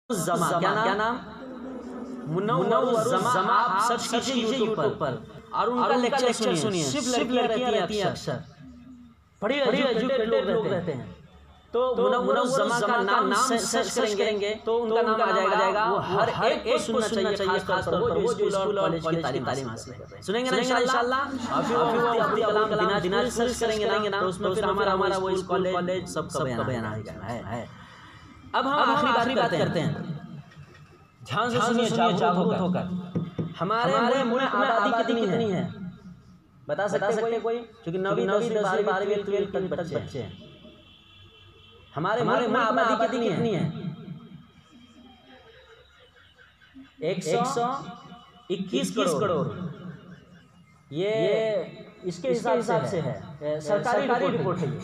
क्या नाम? मुनव्वर जमा। आप सर्च कीजिए यूट्यूब पर और उनका लेक्चर सुनिए। सिर्फ लड़कियां रहती हैं अक्सर, बड़ी एजुकेटेड लोग रहते हैं। तो मुनव्वर जमा का नाम सर्च करेंगे तो उनका नाम आ जाएगा। वो हर एक को सुनना चाहिए, खास तौर पर वो जो स्कूल और कॉलेज की तालीम हासिल कर रहे हैं। सुनेंगे ना इंशाअल्लाह। और फिर अब्दुल कलाम बिना सर्च करेंगे ना तो उसमें फिर हमारा वो स्कूल कॉलेज सबका बयान है। अब हम आखिरी बात करते हैं। ध्यान से सुनिए, जागरूक होकर। हमारे मुल्क में आबादी कितनी है बता सकते कोई? क्योंकि 9वीं 10वीं 12वीं 12वीं तक बच्चे हैं। हमारे मुल्क में आबादी कितनी है? 121 करोड़। ये इसके हिसाब से है, सरकारी रिपोर्ट है ये।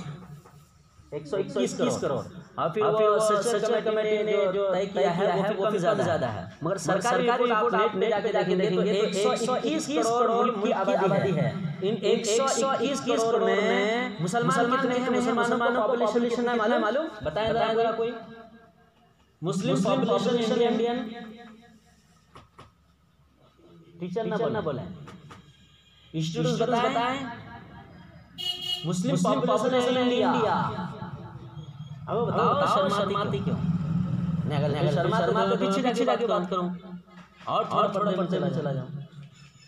121 करोड़। और फिर वो सर्च कमेटी ने जो तय किया है वो फिर ज्यादा है। मगर सरकारी रिपोर्ट आप नेट पे जाके देखेंगे तो 121 करोड़ मुल्क की आबादी है। इन 121 करोड़ में मुसलमान कितने हैं? मुसलमानों का पॉपुलेशन है मालूम? बताएं जरा कोई। मुस्लिम पॉपुलेशन इंडियन टीचर ना बोले, स्टूडेंट्स बताएं। Muslim population India. अब बताओ शर्माती क्यों? अगर शर्मा तो पीछे जाके बात करूं और थोड़ा चला जाऊं।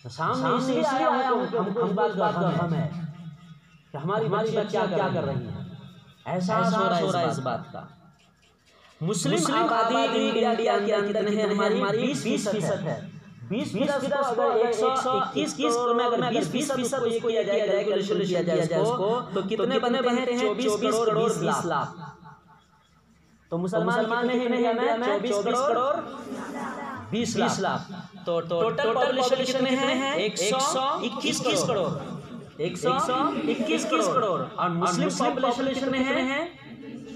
सामने इसलिए आया हूं हम बात हम है कि हमारी बच्चियां क्या कर रही हैं। एहसास हो रहा है इस बात का। मुस्लिम आबादी इंडिया के अंदर कितने हैं? हमारी 20% है। 20% अगर 121 करोड़ में अगर 20% को किया जाए, कैलकुलेशन किया जाए उसको, तो कितने बनते हैं? 24 करोड़ 20 लाख। तो मुसलमान में 24 करोड़ 20 लाख। तो टोटल पॉपुलेशन कितने हैं? 121 करोड़। 121 करोड़। और मुस्लिम पॉपुलेशन कितने हैं?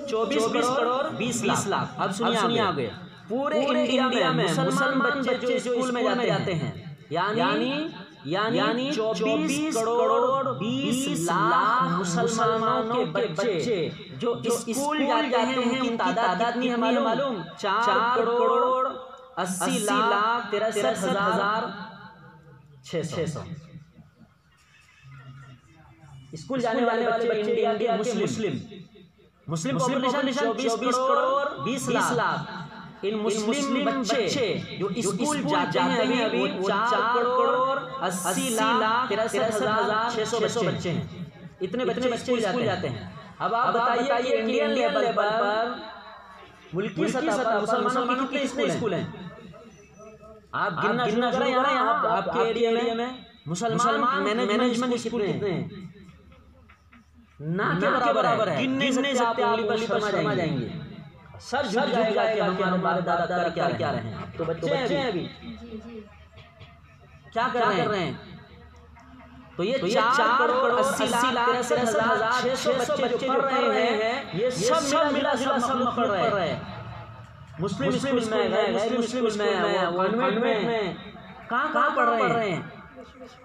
24 करोड़ 20 लाख। अब सुनिए आगे। पूरे इंडिया में मुसलमान बच्चे जो स्कूल में जाते हैं, यानी 24 करोड़ 20 लाख मुसलमानों के बच्चे जो स्कूल जाते हैं, उनकी तादाद कितनी है मालूम? 4 करोड़ 80 लाख 63,600 स्कूल जाने वाले बच्चे इंडिया के मुस्लिम पॉपुलेशन 24 करोड़ 20 लाख। इन मुस्लिम बच्चे जो स्कूल जाते हैं अभी वो 4 करोड़ 80 लाख 63,600 बच्चे हैं। इतने बच्चे स्कूल जाते हैं। अब आप बताइए कि इंडियन लेवल पर मुल्की सतह पर मुसलमानों के कितने स्कूल हैं? आप गिनना करें यहाँ आपके एरिया में मुसलमान मैनेजमेंट स्कूल कितने हैं? ना के बराबर है। गिनने से आप उंगली पर शर्मा जाएंगे। सर झुक जाएगा कि हमारे दादा क्या रहे हैं। तो बच्चे हैं अभी क्या कर रहे हैं? तो ये 4 करोड़ 80 लाख 63,600 बच्चे पढ़ रहे हैं। ये सब मिला सब पढ़ रहे हैं। मुस्लिम स्कूल में गए, मुस्लिम स्कूल में, कॉन्वेंट में, कहाँ पढ़ रहे हैं?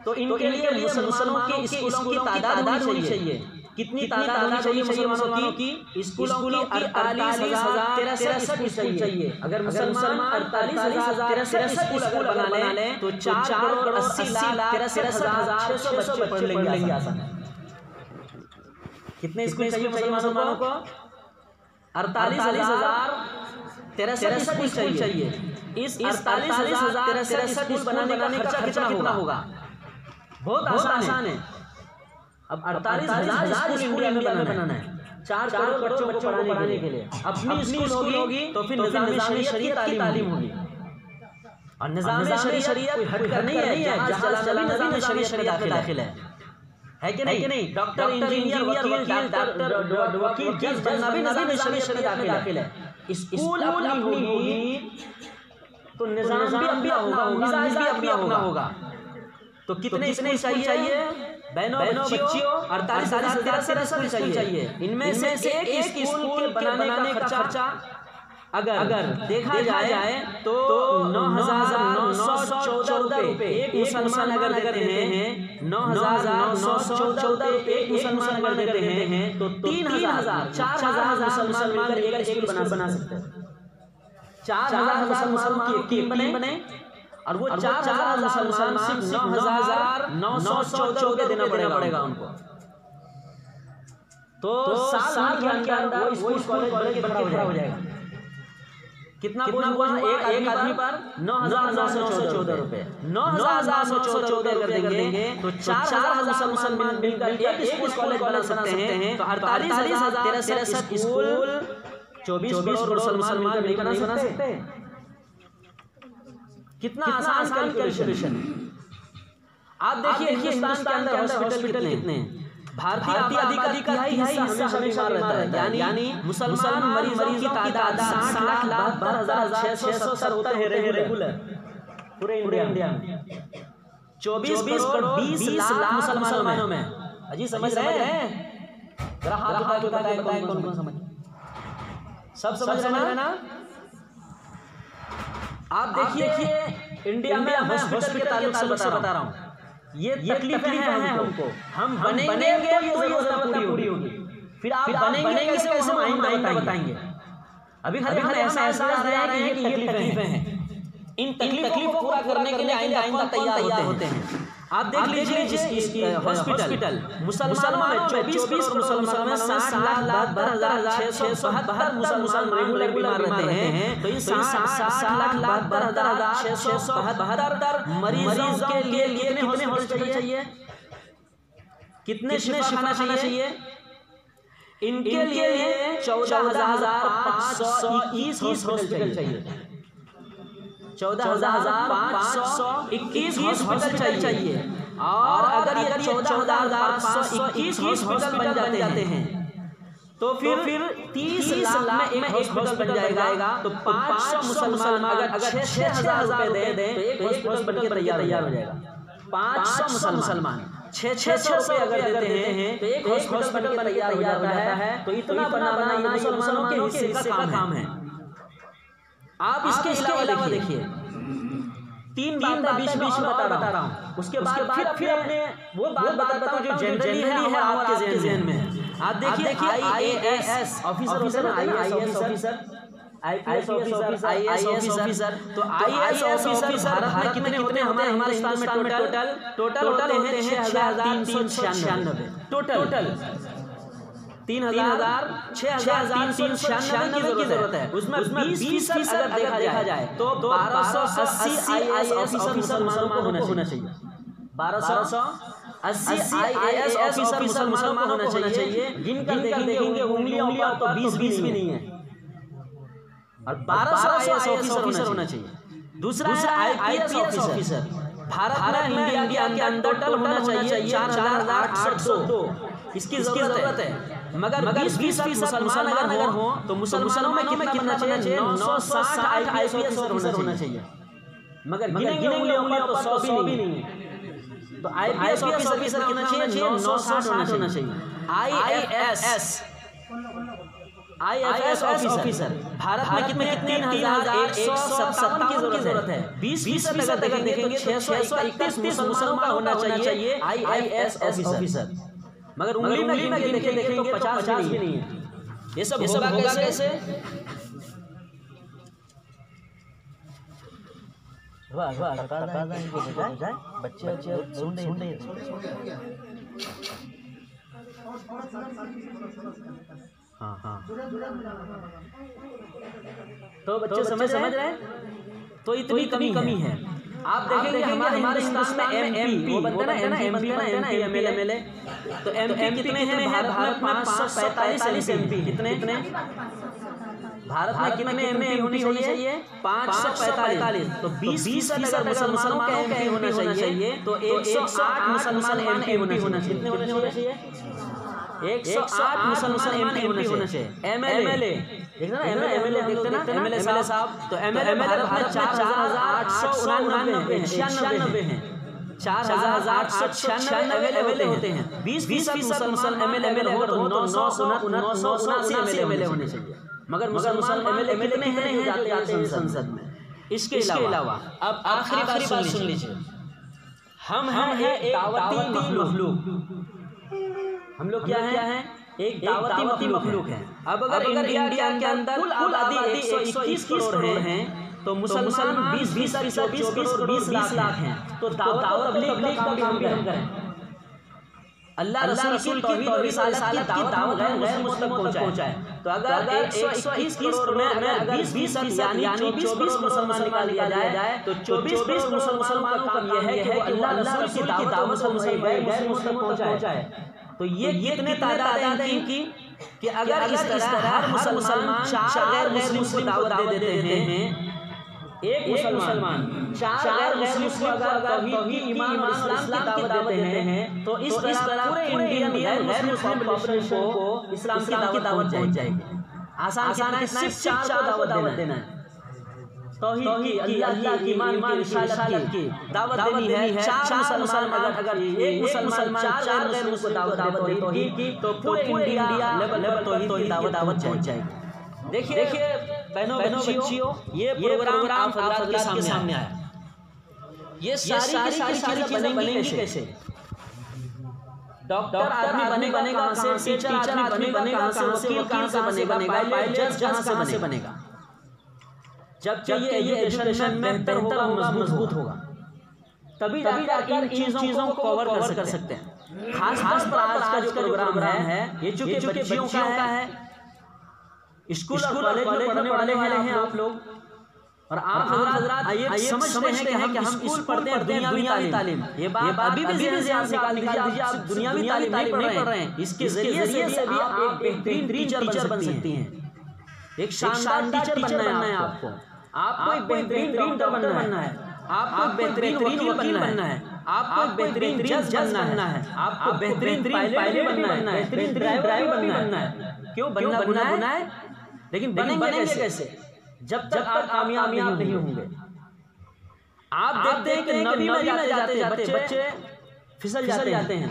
तो इनके लिए मुसलमानों के स्कूलों की तादाद होनी चाहिए। कितनी तादाद होनी चाहिए मुसलमानों की? स्कूलों की 48,063 स्कूल चाहिए। अगर मुसलमान 48,063 स्कूल बना लें तो 4 करोड़ 80 लाख 63,600 बच्चे पढ़ लेंगे आसान। कितने स्कूल चाहिए मुसलमानों को? 48,063 स्कूल चाहिए। इस 48,063 स्कूल बनाने का खर्चा कितना होगा? बहुत आसान है। अब 48,000 स्कूल इंडिया में बनाना है 4 करोड़ बच्चों को पढ़ाने के लिए। अपनी स्कूल होगी तो फिर निज़ाम शरीयत की तालीम होगी। और निज़ाम शरीयत कोई हटकर नहीं है, जहां चला निज़ाम शरीयत में दाखिल है कि नहीं? डॉक्टर, इंजीनियर, वकील जज बनना भी निज़ाम शरीयत में दाखिल है। स्कूल अपनी होगी तो निज़ाम भी अपना होगा, मिजाज भी अपना होगा। तो कितने स्कूल चाहिए? बहनों बच्चियों 48,063 स्कूल चाहिए। इनमें से एक स्कूल बनाने का खर्चा अगर देखा जाए तो 9,914 रुपए एक मुसलमान अगर देते हैं, 9,914 रुपए एक मुसलमान अगर देते हैं तो 3,000 4,000 मुसलमान एक स्कूल बना सकते हैं। 4,000 मुसलमान की एक टीम बने और वो 4,000 मुसलमान सिर्फ 9,914 देना पड़ेगा उनको। तो साल भर के अंदर वो स्कूल कॉलेज बन के खड़ा हो जाएगा। कितना बोझ हुआ? एक आदमी पर 9,914 रुपए। 9,914 कर देंगे तो 4,000 मुसलमान मिलकर एक स्कूल कॉलेज बना सकते हैं। तो 48,063 स्कूल 24 करोड़ मुसलमान मिलकर बना सकते हैं। कितना आसान कैलकुलेशन। आप देखिए हिंदुस्तान के अंदर हॉस्पिटल कितने हैं? भारतीय आबादी का हिस्सा हमेशा रहता है, यानी मुसलमान मरीजों की तादाद 60,72,670 है रेगुलर पूरे इंडिया में। 24 करोड़ 20 लाख मुसलमानों में। अजी समझ रहे हैं? जरा हाथ उठा के बताएं कौन समझ? सब समझ रहे हैं ना? आप देखिए इंडिया में हॉस्पिटल के ताल्लुक से बता रहा हूँ। ये तकलीफें हैं हमको। हम बनेंगे तो ये जरूरत पूरी होगी। फिर आप बनेंगे कैसे हम आइंदा बताएंगे। अभी हमें एहसास आ रहा है कि ये तकलीफें हैं। इन तकलीफों को पूरा करने के लिए आइंदा तैयार होते हैं। आप देख लीजिए जिस हॉस्पिटल मुसलमानों में 24 मुसलमानों में 60,72,672 मुसलमान रेगुलर बीमार रहते हैं। तो इस 60,72,672 मरीजों के लिए कितने हॉस्पिटल चाहिए? कितने शिफा चाहिए? इनके लिए 14,521 हॉस्पिटल चाहिए। 14,521 हॉस्पिटल चाहिए। और अगर ये 14,521 हॉस्पिटल बन जाते हैं तो फिर 30 लाख में एक हॉस्पिटल बन जाएगा। तो 500 मुसलमान अगर 6,000 रुपए दे तो एक हॉस्पिटल तैयार हो जाएगा। 500 मुसलमान 600 रुपए अगर देते हैं तो एक हॉस्पिटल तैयार हो जाता है। तो इतना बनाना ये मुसलमानों के हिस्से का काम है। आप इसके अलावा देखिए 3 बातें बीच में बता रहा हूँ। उसके बाद फिर अपने वो बात बताता हूँ जो जनरली है आपके ज़हन में। आप देखिए IAS ऑफिसर IPS ऑफिसर। तो IAS ऑफिसर भारत में कितने होते हैं? हमारे हिंदुस्तान में टोटल होते हैं 6,396 टोटल। 6,396 की जरूरत है। उसमें 20% अगर देखा जाए तो 1280 IAS ऑफिसर मुसलमानों को होना चाहिए। 1280 IAS ऑफिसर मुसलमानों को होना चाहिए। जिनका देखेंगे उंगलियों पर तो 20 भी नहीं है। और 1200 IAS ऑफिसर होना चाहिए। दूसरा IPS ऑफिसर। भारत में इंडिया के अंदर टोटल होना चाहिए 4,802। इसकी जरूरत है। मगर 20% मुसलमान अगर हो तो मुसलमानों में कितना चाहिए? 960 IPS ऑफिसर होना चाहिए। मगर गिनेंगे उंगलियों पर तो 100 भी नहीं है। तो IPS ऑफिसर कितना चाहिए? 960 होना चाहिए। IFS ऑफिसर भारत में कितने 3,157 की जरूरत है। 20% अगर देखेंगे 631 मुसलमान होना चाहिए IAS ऑफिसर। मगर उंगली में देखेंगे तो 50 भी नहीं है। ये सब होगा कैसे? बच्चे सुन रहे हैं। हाँ तो बच्चे समझ रहे हैं। तो इतनी कमी है। आप देखेंगे हमारे हिंदुस्तान में MP वो बनता है ना MP MLA। तो MP कितने हैं? भारत में 545 MP। कितने भारत में कितने MP होनी चाहिए? 545। तो 20% अगर मुसलमानों का MP होना चाहिए तो 108 मुसलमान MP होना चाहिए। कितने होने चाहिए? 108 मुसलमान MP होना चाहिए। MLA देखते ना MLA देखते ना MLA साहब। तो MLA भारत में 4,899 हैं। 4,896 MLA होते हैं। 20% मुसलमान MLA हो तो 979 MLA होने चाहिए। मगर मुसलमान MLA कितने हैं जो जाते हैं संसद में? इसके अलावा अब आखिरी बात सुन लीजिए। हम हैं दावती मखलूक। हम लोग क्या हैं? एक दावती मखलूक है। अब अगर इंडिया के अंदर कुल आबादी 121 करोड़ हैं तो मुसलमान 20 लाख हैं, तो दावत तबलीग का काम भी हम करें। अल्लाह रसूल की तौहीद और रिसालत की दावत गैर मुस्लिम तक पहुंचाए। तो अगर 121 करोड़ में अगर 20 यानी 24 मुसलमान निकाल दिया जाए तो 24 मुसलमानों का यह है कि वो अल्लाह रसूल की दावत गैर मुस्लिम पहुंचाए। तो ये कितने तादाद है इनकी कि अगर इस तरह हर मुसलमान 4 गैर मुस्लिम को दावत दे देते हैं, एक मुसलमान 4 गैर मुस्लिम को अगर तौहीद ईमान और इस्लाम की दावत देते हैं तो इस तरह पूरे इंडियन गैर मुस्लिम पॉपुलेशन को इस्लाम की दावत पहुंच जाएगी। आसान है, सिर्फ 4 को दावत देना है। तौहीद की, अल्लाह की, ईमान की, रिसालत की दावत देनी है। 4 मुसलमान अगर एक मुसलमान 4 गैर मुस्लिम को दावत दे तौहीद की तो पूरे इंडिया लेवल तौहीद की दावत पहुंच जाएगी। देखिए बहनों बच्चियों, ये प्रोग्राम आप हज़रात के सामने आया। ये सारी चीजें बनेंगी कैसे? डॉक्टर आदमी बनेगा कहाँ से, टीचर आदमी बनेगा कहाँ से, वकील कहाँ से बनेगा, पायलट जज कहाँ से बनेगा? जबकि ये एजुकेशन में बेहतर होगा, मजबूत होगा, तभी जाकर इन चीजों को कवर कर सकते हैं। खास पर आज का जो प्रोग्राम है ये चूंकि बच्चियों का है, स्कूल और कॉलेज में पढ़ने वाले हैं आप लोग, और आप हज़रात ये समझते हैं कि हम स्कूल पढ़ते हैं दुनियावी तालीम। ये बात अभी भी ज़हन से निकाल दीजिए, आप दुनियावी तालीम नहीं पढ़ रहे हैं। इसके जरिए से भी आप एक बेहतरीन टीचर बन सकती हैं, एक शानदार टीचर बनना है आपको एक बेहतरीन डॉक्टर बनना है, आपको बेहतरीन वकील बनना है, आपको बेहतरीन जज बनना है, आपको बेहतरीन पायलट बनना है, बेहतरीन ड्राइवर बनना है। क्यों बनना है? लेकिन बनेंगे कैसे? जब तक आप कामयाब नहीं होंगे। आप देखते हैं कि नवी में जाते बच्चे फिसल जाते हैं।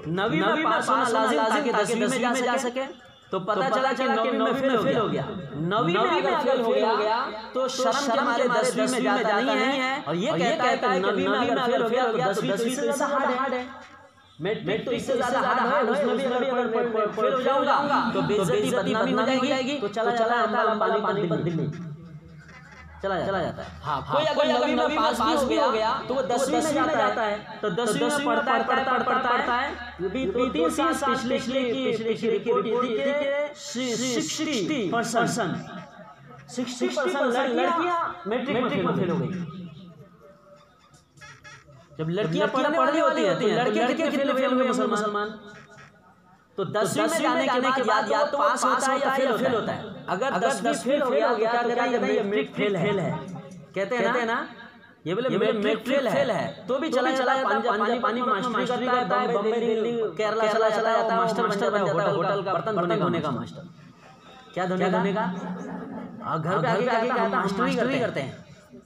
नवी में पास होना लाजिम ताकि 10वीं में जा सके। तो पता चला कि नवी में फेल हो गया। नवी में अगर फेल हो गया तो शर्म के मारे 10वीं में जाता नहीं है, और ये कहता है कि नवी में अगर फेल हो गया तो 10वीं से ज्यादा हार्ड है। मैट्रिक तो इससे ज्यादा हार्ड है, उसमें भी अगर फेल हो जाऊंगा तो बेइज्जती बदनामी हो जाएगी। तो चला पानी पर दिल्ली चला जाता है। हाँ, कोई अगर नवी में पास भी हो गया तो वो 10वीं में जाता है। तो 10वीं में पढ़ता है। 3 साल पिछले की रिपोर्ट थी कि 60% लड़कियां मैट्रिक में फेल हो गई। जब लड़कियां पढ़ने वाली होती हैं तो लड़के कितने फेल हुए मुसलमान? तो 10वीं में जाने के बाद या तो पास होता है या फेल होता है। अगर 10वीं फेल हो गया तो क्या कहते हैं? ये मैट्रिक फेल है, कहते हैं ना, ये बोले मैट्रिक फेल है। तो भी चला पानी मास्टरी करता है, बम्बई दिल्ली केरला चला जाता है, मास्टर बन जाता है, होटल का बर्तन धोने का मास्टर। क्या धोने का? घर पे आके मास्टरी करते हैं।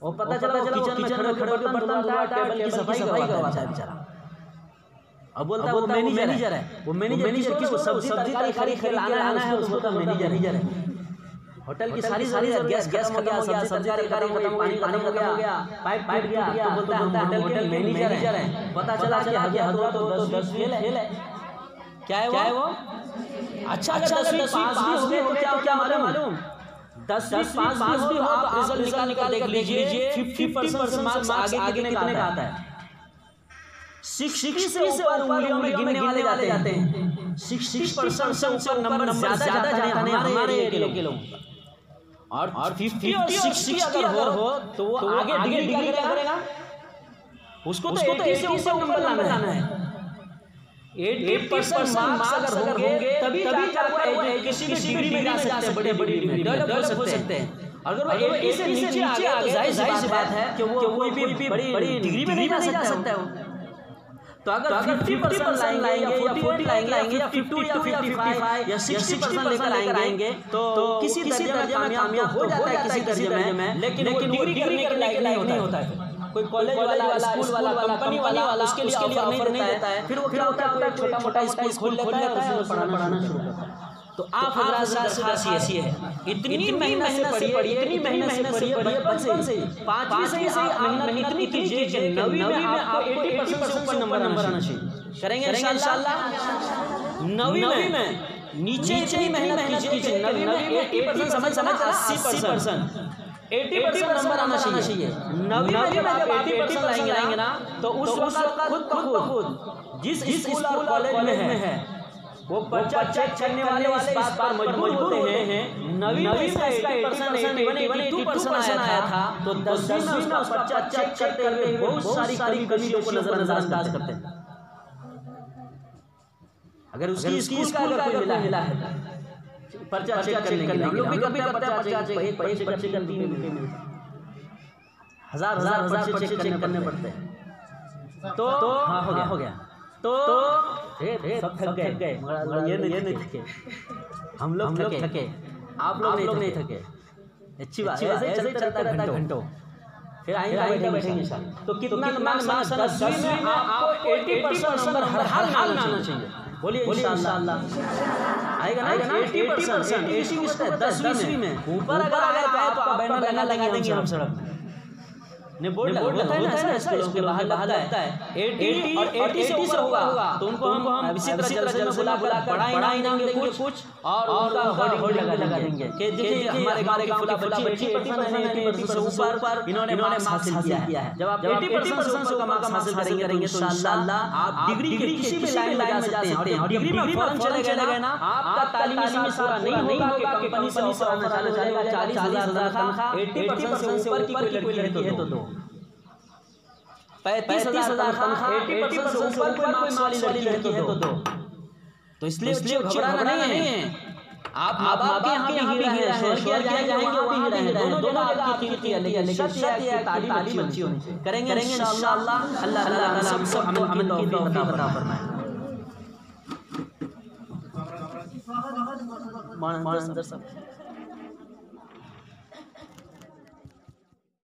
और पता चला किचन में खड़े बर्तन धोता है, टेबल की सफाई करवाता है बेचारा। अब बोलता है वो मैनेजर है। वो मैनेजर किसको सब्जी तारीख लाना है, उसको तो मैनेजर है। होटल की सारी गैस खत्म हो गया, सब्जी तरकारी खत्म हो गई, पानी खत्म हो गया, पाइप गया, तो बोलता है होटल के मैनेजर है। पता चला कि हजरत तो 10 फेल है। क्या है वो? अच्छा 10वीं पास भी हो गए तो क्या मालूम? 10वीं पास भी हो तो आप रिजल्ट निकाल देख लीजिए 50% मार्क्स आगे कितने का आता है। 60 से ऊपर उंगलियों में गिनने वाले जाते हैं। 60% से ऊपर नंबर ज्यादा जाते हैं हमारे एरिया के लोगों का। और 50 और 60 अगर हो तो वो आगे डिग्री क्या करेगा? उसको तो 80 से ऊपर लाना है। 80% मार्क्स अगर होंगे तभी जाकर वो किसी भी डिग्री में जा सकते हैं, बड़ी में डेवलप हो सकते हैं। अगर वो 80 से नीचे आ गया तो जाहिर सी बात है कि वो कोई भी बड़ी डिग्री में नहीं जा सकता है वो। तो अगर 50% लाएंगे या 40 लाएंगे या 52 या 55 या 60% लेकर आएंगे तो किसी दर्जे में कामयाब हो जाता है किसी दर्जे में, लेकिन वो डिग्री करने के लायक नहीं होता है। कोई कॉलेज वाला, स्कूल वाला, कंपनी वाला उसके लिए ऑफर नहीं देता है। फिर वो क्या होता है, छोटा-मोटा स्कूल खोल लेता है और उसमें पढ़ाना शुरू करता है। तो आप हज़रात ऐसी है, इतनी मेहनत से पढ़िए, इतनी मेहनत से पढ़िए बचपन से, 5वीं से आप मेहनत इतनी कीजिए कि 9वीं में आपको 80% से ऊपर नंबर आना चाहिए। करेंगे इंशाअल्लाह। 9वीं में नीचे इतनी मेहनत कीजिए, 90 में 80% समझ 80%, 80% नंबर आना चाहिए। 90 में जब आप 80% लाएंगे ना, तो उस वक्त खुद जिस स्कूल और कॉलेज में है वो बच्चा चेक करने वाले इस बात पर मजबूर होते हैं 90 में इसका 80% 82% आया था, तो 10वीं में उसका बच्चा चेक करते हुए बहुत सारी कमियों को नजरअंदाज करते हैं। अगर उसकी स्कूल का अगर कोई मिला है पर्चा चेक करने के लिए, हम लोग भी कभी करते हैं पर्चा चेक, एक पर्चे का 3 मिनट हजार पर्चे चेक करने पड़ते हैं। तो हाँ हो गया तो सब थक गए, ये नहीं थके, हम लोग थके, आप लोग नहीं थके। अच्छी बात है, ऐसे ही चलता रहता है घंटों। फिर आएंगे बैठेंगे इंशाल्लाह। तो कितना मार्क्स 10वीं में आपको 80% नंबर हर हाल में आना चाहिए। बोलिए इंशाल्लाह आएगा ना 80%। 10वीं में ऊपर अगर आ गया तो आपका बैनर लगा देंगे हम सड़क पे। ने बोर्ड होता है ना स्कूलों के बाहर लगता है 80 और 80 से होगा तो उनको हम इसी तरह जलसे बुला पढ़ाई देंगे कुछ और उनका होर्डिंग लगा देंगे कि देखिए हमारे गांव की बच्ची 80% से ऊपर इन्होंने मार्क्स हासिल किया है। जब आप 80% से ऊपर मार्क्स हासिल करेंगे तो इंशाल्लाह आप डिग्री के किसी भी लाइन में जा सकते हैं। और डिग्री में फौरन चले गए ना, आपका तालीमी साल पूरा नहीं होगा कि कंपनी से ऑफर आना चालू हो जाएगा, 40,000 तनख्वाह, 80% से ऊपर की कोई लड़की है तो दो, 35,000 तनख्वाह, 80% से ऊपर कोई मार्क्स वाली लड़की है तो दो। तो इसलिए घबराना नहीं है। आप माँ बाप के यहाँ भी हीरा है, स्वर्ग जाएंगे वहाँ भी हीरा है, दोनों जगह आपकी कीर्ति है। लेकिन शर्त यह है कि तालीम अच्छी होनी चाहिए। करेंगे इंशाअल्लाह, अल्लाह ताला सब हमें तौफीक अता फरमाए। मान अंदर सब